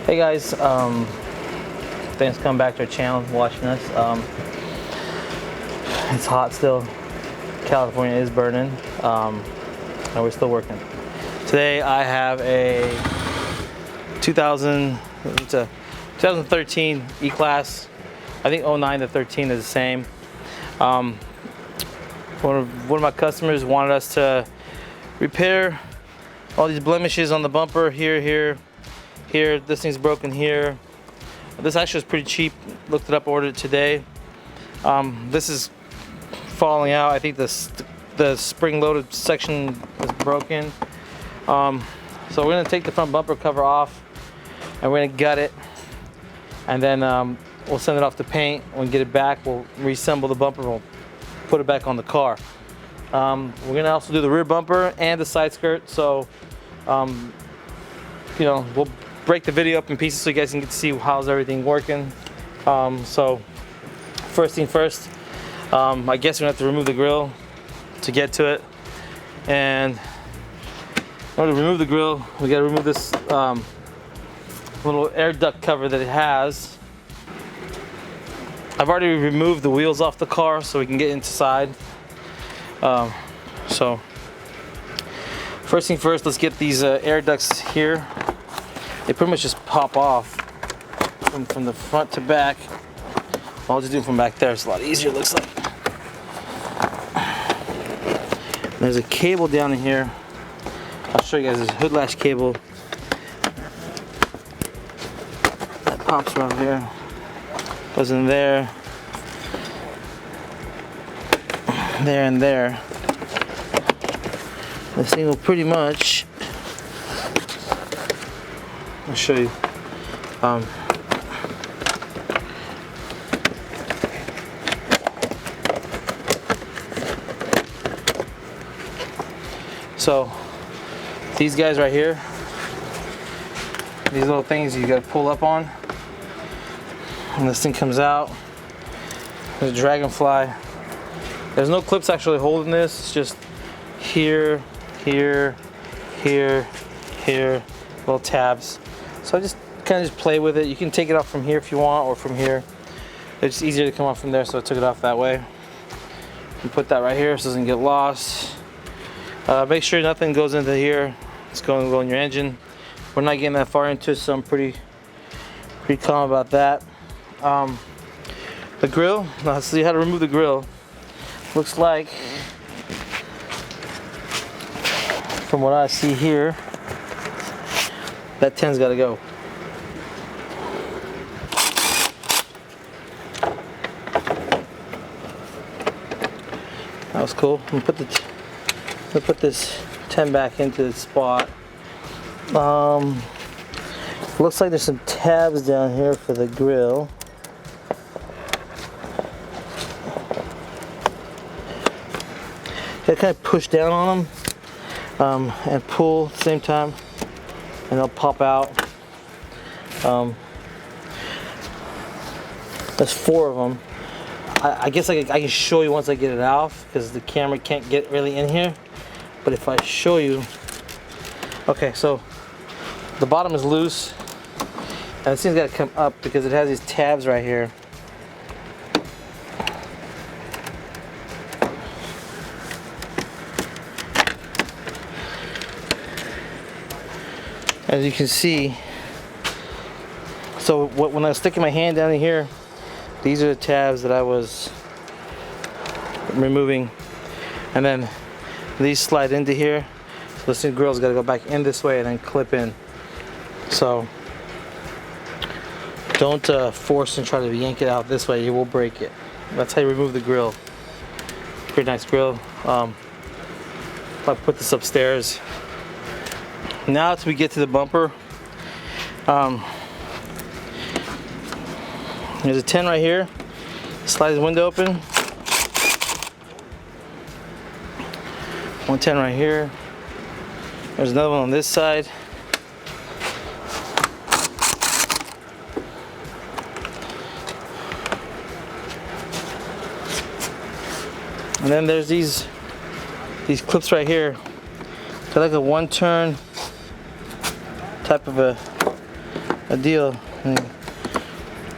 Hey guys, thanks for coming back to our channel, watching us. It's hot still. California is burning, and we're still working. Today I have a 2013 E-Class. I think 09 to 13 is the same. One of my customers wanted us to repair all these blemishes on the bumper here. This thing's broken here. This actually is pretty cheap. Looked it up, ordered it today. This is falling out. I think the spring-loaded section is broken. So we're gonna take the front bumper cover off, and we're gonna gut it, and then we'll send it off to paint. When we get it back, we'll reassemble the bumper. We'll put it back on the car. We're gonna also do the rear bumper and the side skirt. So, you know, we'll break the video up in pieces so you guys can get to see how's everything working. So first thing first, I guess we're gonna have to remove the grill to get to it. And in order to remove the grill, we gotta remove this little air duct cover that it has. I've already removed the wheels off the car so we can get inside. So first thing first, let's get these air ducts here. They pretty much just pop off from the front to back. I'll just do it from back there. It's a lot easier, it looks like. There's a cable down in here. I'll show you guys this hood latch cable that pops around here. Goes in there, there, and there. This thing will pretty much, I'll show you. So these guys right here, these little things you gotta pull up on, and this thing comes out. There's a dragonfly. There's no clips actually holding this. It's just here, little tabs. So I just kind of just play with it. You can take it off from here if you want, or from here. It's just easier to come off from there, so I took it off that way. You put that right here so it doesn't get lost. Make sure nothing goes into here. It's going to go in your engine. We're not getting that far into it, so I'm pretty calm about that. The grill, now let's see how to remove the grill. Looks like, from what I see here, that 10's got to go. That was cool. I'm gonna put this 10 back into the spot. Looks like there's some tabs down here for the grill. I kind of push down on them and pull at the same time, and they'll pop out. There's 4 of them. I guess I can show you once I get it off, because the camera can't get really in here. But if I show you, okay, so the bottom is loose, and this thing's got to come up because it has these tabs right here. As you can see, so when I was sticking my hand down in here, these are the tabs that I was removing, and then these slide into here. So this new grill's got to go back in this way and then clip in. So don't force and try to yank it out this way, you will break it. That's how you remove the grill. Pretty nice grill. I'll put this upstairs. Now as we get to the bumper, there's a 10 right here. Slide the window open. 110 right here. There's another one on this side. And then there's these clips right here. They're like a 1-turn type of a a deal. And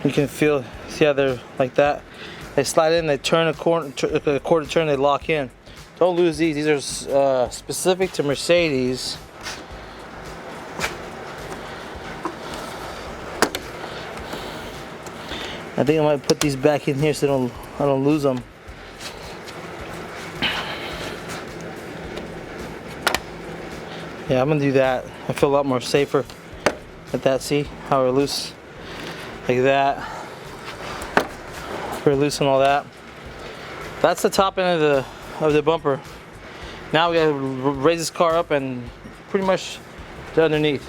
you can feel, see how they're like that? They slide in, they turn a quarter turn, they lock in. Don't lose these. These are specific to Mercedes. I think I might put these back in here so I don't lose them. Yeah, I'm gonna do that. I feel a lot more safer with that. See how we're loose like that. We're loose and all that. That's the top end of the bumper. Now we gotta raise this car up and pretty much to underneath.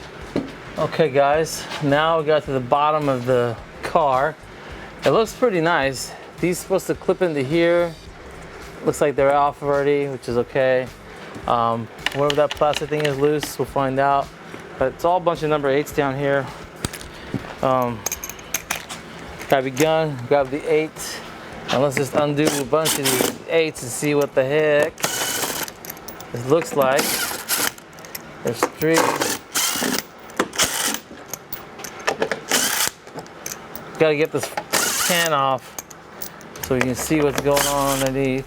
Okay, guys. Now we got to the bottom of the car. It looks pretty nice. These are supposed to clip into here. Looks like they're off already, which is okay. Whatever that plastic thing is loose, we'll find out. But it's all a bunch of number 8s down here. Grab your gun, grab the 8, and let's just undo a bunch of these 8s and see what the heck this looks like. There's 3. Gotta get this can off so you can see what's going on underneath.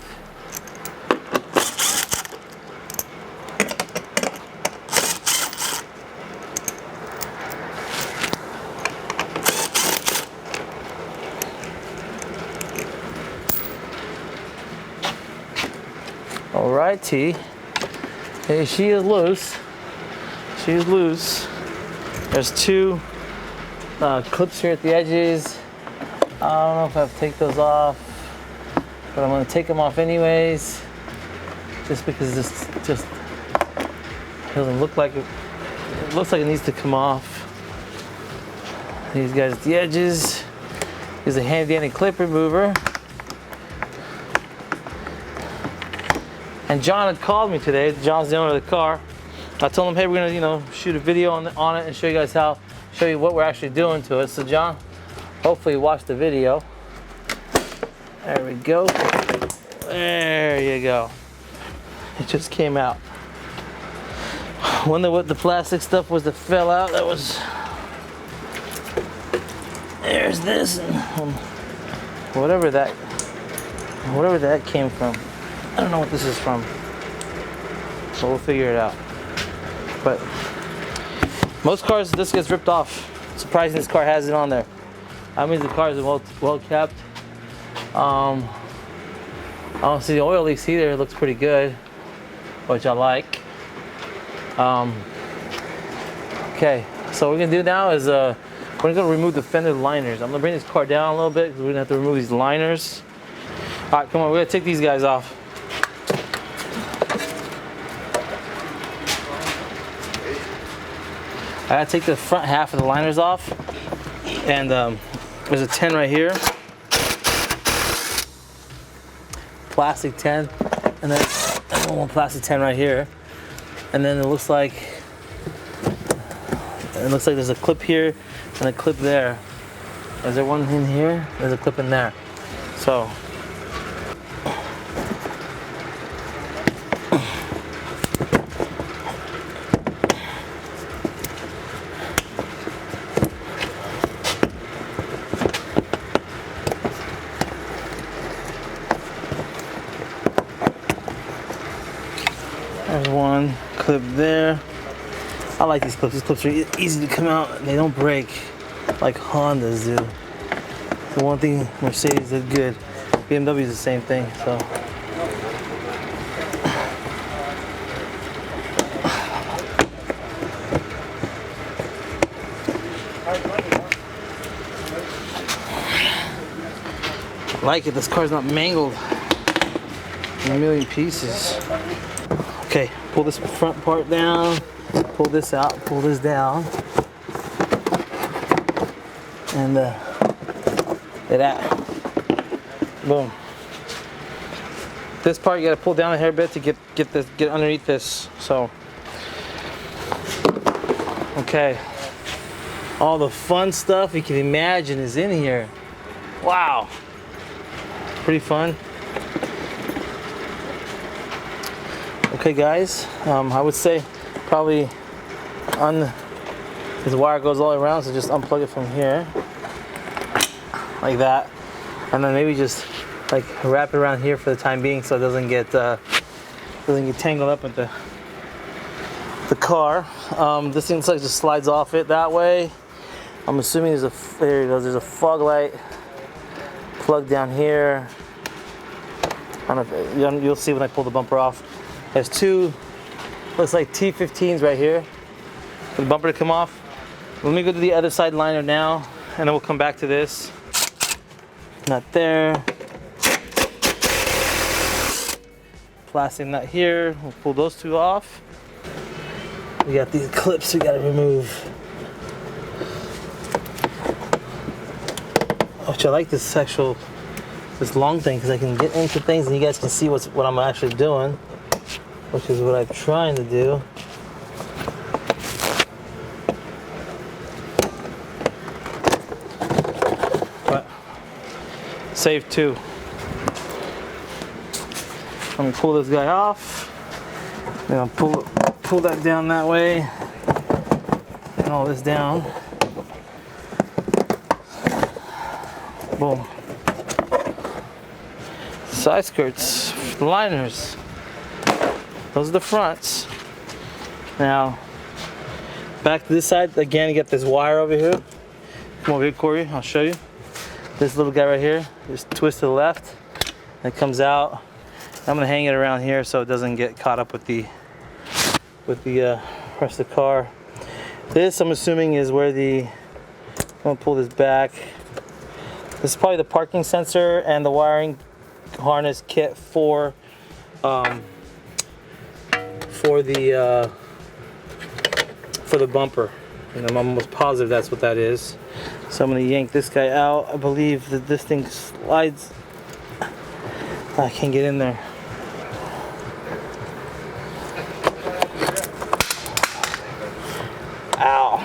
Alrighty, hey, she is loose. She's loose. There's 2 clips here at the edges. I don't know if I have to take those off, but I'm gonna take them off anyways, just because this just doesn't look like it. It looks like it needs to come off. These guys at the edges. Here's a handy clip remover. And John had called me today. John's the owner of the car. I told him, hey, we're gonna, shoot a video on it and show you guys show you what we're actually doing to it. So John, hopefully you watched the video. There we go. There you go. It just came out. Wonder what the plastic stuff was that fell out. That was. There's this and whatever that came from. I don't know what this is from, but we'll figure it out. But most cars, this gets ripped off. Surprising this car has it on there. That means the car is well kept. I don't see the oil leaks either. It looks pretty good, which I like. Okay, so what we're gonna do now is we're gonna remove the fender liners. I'm gonna bring this car down a little bit because we're gonna have to remove these liners. All right, come on, we're gonna take these guys off. I gotta take the front half of the liners off, and there's a 10 right here, plastic 10, and then one plastic 10 right here, and then it looks like there's a clip here and a clip there. Is there one in here? There's a clip in there. So. There's one clip there. I like these clips. These clips are easy to come out. They don't break like Hondas do. The one thing Mercedes did good. BMW is the same thing. So. I like it. This car's not mangled in a million pieces. Okay, pull this front part down, pull this out, pull this down, and look at that. Boom. This part you gotta pull down a hair bit to get underneath this. So, okay, all the fun stuff you can imagine is in here. Wow, pretty fun. Okay guys, I would say probably This wire goes all the way around, so just unplug it from here, like that, and then maybe just like wrap it around here for the time being, so it doesn't get tangled up with the car. This thing like just slides off it that way. I'm assuming there you go. There's a fog light plug down here. I don't know if, you'll see when I pull the bumper off. There's two, looks like T15s right here for the bumper to come off. Let me go to the other side liner now, and then we'll come back to this. Not there. Plastic nut here. We'll pull those two off. We got these clips we gotta remove. Which I like this long thing, because I can get into things and you guys can see what I'm actually doing, which is what I'm trying to do. But save two. Let me pull this guy off. Then I'll pull that down that way, and all this down. Boom. Side skirts, liners. Those are the fronts. Now, back to this side again. You got this wire over here. Come over here, Corey. I'll show you. This little guy right here. Just twist to the left. And it comes out. I'm gonna hang it around here so it doesn't get caught up with the rest of the car. This, I'm assuming, is where I'm gonna pull this back. This is probably the parking sensor and the wiring harness kit for the bumper. And I'm almost positive that's what that is. So I'm gonna yank this guy out. I believe that this thing slides. I can't get in there. Ow.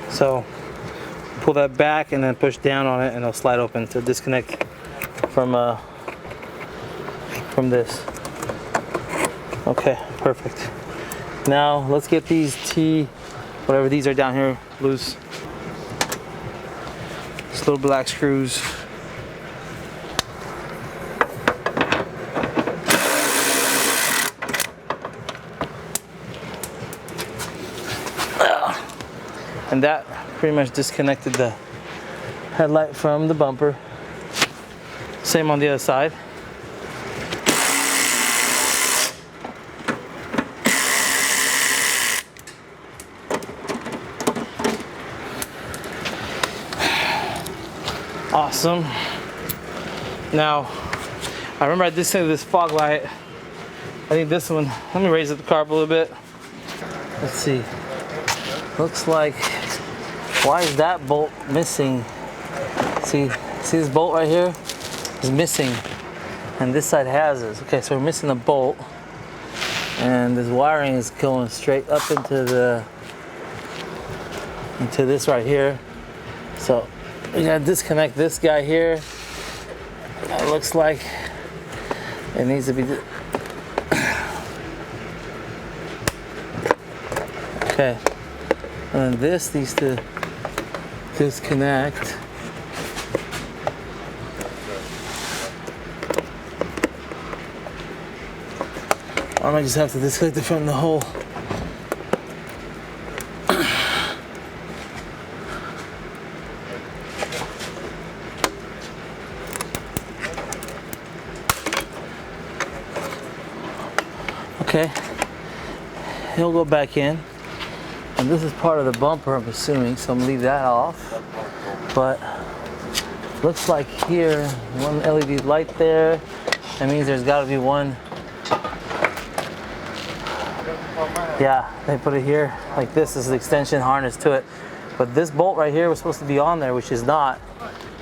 So pull that back and then push down on it, and it'll slide open to disconnect from this. Okay, perfect. Now let's get these whatever these are down here, loose. Just little black screws. And that pretty much disconnected the headlight from the bumper. Same on the other side. Awesome. Now, I remember I disconnected this fog light. I think this one, let me raise up the car up a little bit. Let's see. Looks like, why is that bolt missing? See this bolt right here is missing, and this side has it. Okay, so we're missing a bolt, and this wiring is going straight up into this right here. So we gotta disconnect this guy here. It looks like it needs to be. Okay. And this needs to disconnect. I might just have to disconnect it from the hole. Okay, he'll go back in. And this is part of the bumper, I'm assuming, so I'm gonna leave that off. But looks like here, one LED light there. That means there's gotta be one. Yeah, they put it here. Like this is the extension harness to it. But this bolt right here was supposed to be on there, which is not,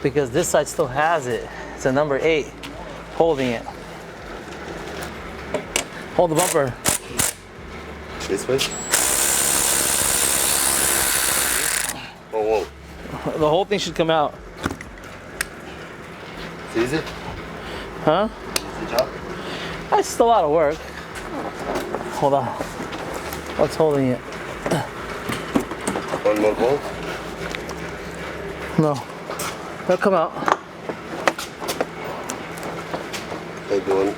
because this side still has it. It's a number 8 holding it. Hold the bumper. This way? Whoa. The whole thing should come out. It's easy? Huh? Easy job? That's still a lot of work. Hold on. What's holding it? One more bolt. No. They'll come out. Take the one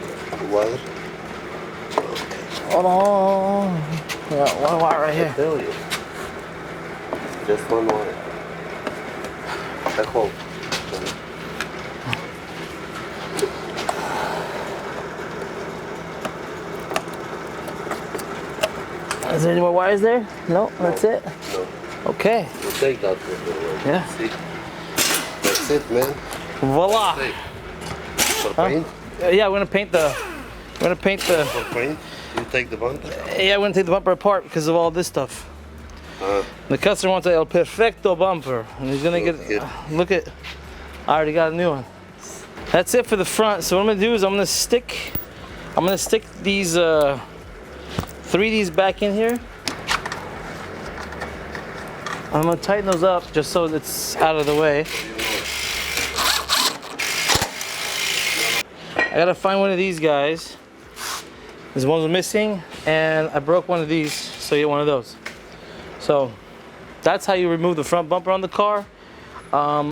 wire. Hold on. We got one wire right I here. tell you. Just one wire. That hole. Is there any more wires there? No, that's it. No. Okay. We'll take that one. Yeah. See? That's it, man. Voila. Take. For paint? Yeah, we're gonna paint the. For paint? You take the bumper? Yeah, we're gonna take the bumper apart because of all this stuff. The customer wants a El Perfecto bumper, and he's gonna get. Here. Look at. I already got a new one. That's it for the front. So what I'm gonna do is I'm gonna stick these 3Ds back in here. I'm gonna tighten those up just so it's out of the way. I gotta find one of these guys. This one's missing, and I broke one of these, so you get one of those. So that's how you remove the front bumper on the car.